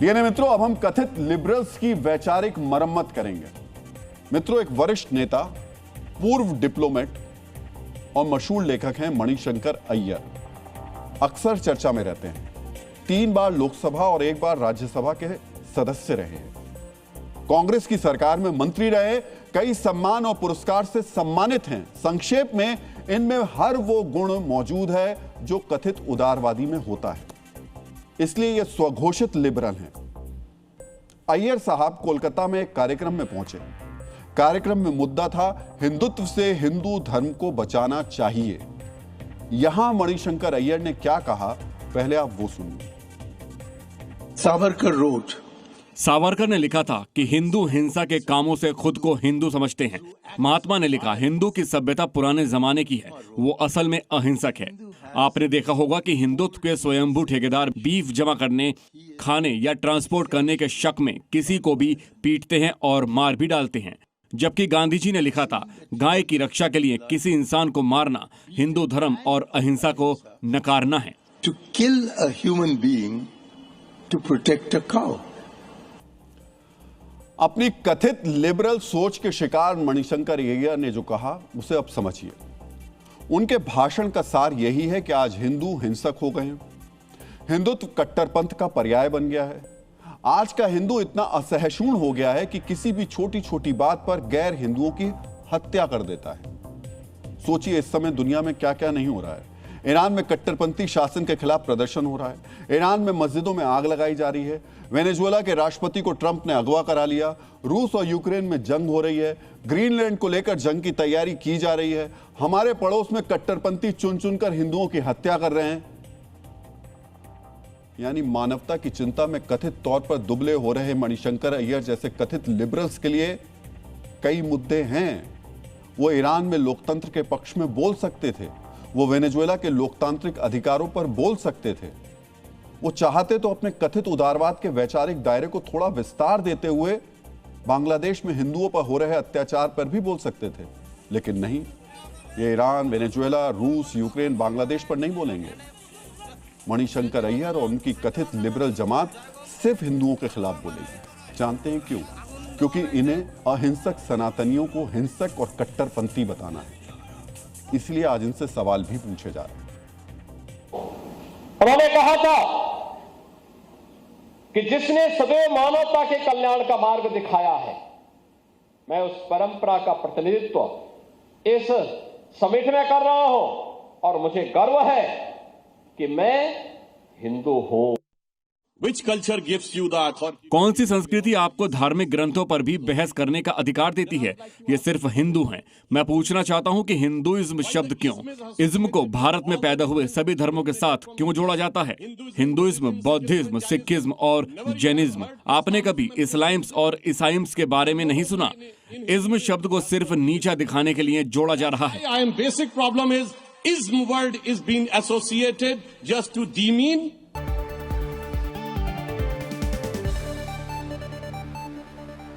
यानी मित्रों, अब हम कथित लिबरल्स की वैचारिक मरम्मत करेंगे। मित्रों, एक वरिष्ठ नेता, पूर्व डिप्लोमेट और मशहूर लेखक हैं मणिशंकर अय्यर। अक्सर चर्चा में रहते हैं। 3 बार लोकसभा और 1 बार राज्यसभा के सदस्य रहे हैं। कांग्रेस की सरकार में मंत्री रहे, कई सम्मान और पुरस्कार से सम्मानित हैं। संक्षेप में, इनमें हर वो गुण मौजूद है जो कथित उदारवादी में होता है, इसलिए ये स्वघोषित लिबरल हैं। अय्यर साहब कोलकाता में एक कार्यक्रम में पहुंचे। कार्यक्रम में मुद्दा था हिंदुत्व से हिंदू धर्म को बचाना चाहिए। यहां मणिशंकर अय्यर ने क्या कहा, पहले आप वो सुनिए। सावरकर ने लिखा था कि हिंदू हिंसा के कामों से खुद को हिंदू समझते हैं। महात्मा ने लिखा, हिंदू की सभ्यता पुराने जमाने की है, वो असल में अहिंसक है। आपने देखा होगा कि हिंदुत्व के स्वयंभू ठेकेदार बीफ जमा करने, खाने या ट्रांसपोर्ट करने के शक में किसी को भी पीटते हैं और मार भी डालते हैं। जबकि गांधी जी ने लिखा था, गाय की रक्षा के लिए किसी इंसान को मारना हिंदू धर्म और अहिंसा को नकारना है। To kill a human being to protect a cow. अपनी कथित लिबरल सोच के शिकार मणिशंकर अय्यर ने जो कहा, उसे अब समझिए। उनके भाषण का सार यही है कि आज हिंदू हिंसक हो गए हैं। हिंदुत्व कट्टरपंथ का पर्याय बन गया है। आज का हिंदू इतना असहिष्णु हो गया है कि किसी भी छोटी छोटी बात पर गैर हिंदुओं की हत्या कर देता है। सोचिए, इस समय दुनिया में क्या क्या नहीं हो रहा है। ईरान में कट्टरपंथी शासन के खिलाफ प्रदर्शन हो रहा है। ईरान में मस्जिदों में आग लगाई जा रही है। वेनेजुएला के राष्ट्रपति को ट्रंप ने अगवा करा लिया। रूस और यूक्रेन में जंग हो रही है। ग्रीनलैंड को लेकर जंग की तैयारी की जा रही है। हमारे पड़ोस में कट्टरपंथी चुन चुनकर हिंदुओं की हत्या कर रहे हैं। यानी मानवता की चिंता में कथित तौर पर दुबले हो रहे मणिशंकर अय्यर जैसे कथित लिबरल्स के लिए कई मुद्दे हैं। वो ईरान में लोकतंत्र के पक्ष में बोल सकते थे। वो वेनेजुएला के लोकतांत्रिक अधिकारों पर बोल सकते थे। वो चाहते तो अपने कथित उदारवाद के वैचारिक दायरे को थोड़ा विस्तार देते हुए बांग्लादेश में हिंदुओं पर हो रहे अत्याचार पर भी बोल सकते थे, लेकिन नहीं। ये ईरान, वेनेजुएला, रूस, यूक्रेन, बांग्लादेश पर नहीं बोलेंगे। मणिशंकर अय्यर और उनकी कथित लिबरल जमात सिर्फ हिंदुओं के खिलाफ बोलेगी। जानते हैं क्यों? क्योंकि इन्हें अहिंसक सनातनियों को हिंसक और कट्टरपंथी बताना है। इसलिए आज इनसे सवाल भी पूछे जा रहे हैं। उन्होंने कहा था कि जिसने सदैव मानवता के कल्याण का मार्ग दिखाया है, मैं उस परंपरा का प्रतिनिधित्व इस समिट में कर रहा हूं और मुझे गर्व है कि मैं हिंदू हूं। Which culture gives you the authority? कौन सी संस्कृति आपको धार्मिक ग्रंथों पर भी बहस करने का अधिकार देती है? ये सिर्फ हिंदू हैं। मैं पूछना चाहता हूं कि हिंदुइज्म शब्द क्यों, इज्म को भारत में पैदा हुए सभी धर्मों के साथ क्यों जोड़ा जाता है? हिंदुइज्म, बौद्धिज्म, सिखिज्म और जैनिज्म। आपने कभी इस्लाम्स और ईसाइम्स के बारे में नहीं सुना? इज्म शब्द को सिर्फ नीचा दिखाने के लिए जोड़ा जा रहा है। Basic problem is ism word is being associated just to demean